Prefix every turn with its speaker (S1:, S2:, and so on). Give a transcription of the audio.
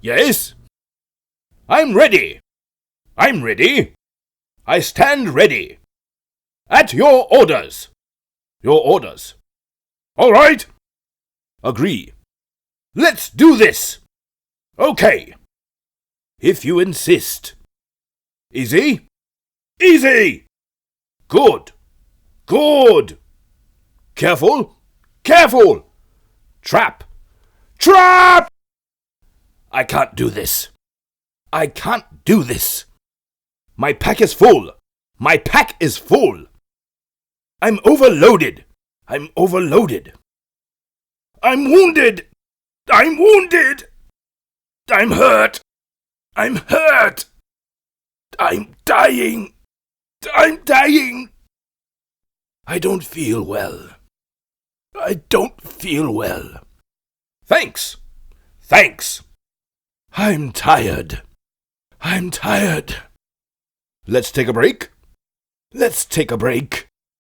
S1: Yes? I'm ready. I'm ready. I stand ready. At your orders. Your orders. All right. Agree. Let's do this. Okay. If you insist. Easy? Easy! Good. Good. Careful. Careful. Trap. Trap! I can't do this. I can't do this. My pack is full. My pack is full. I'm overloaded. I'm overloaded. I'm wounded. I'm wounded. I'm hurt. I'm hurt. I'm dying. I'm dying. I don't feel well. I don't feel well. Thanks. Thanks. I'm tired. I'm tired. Let's take a break. Let's take a break.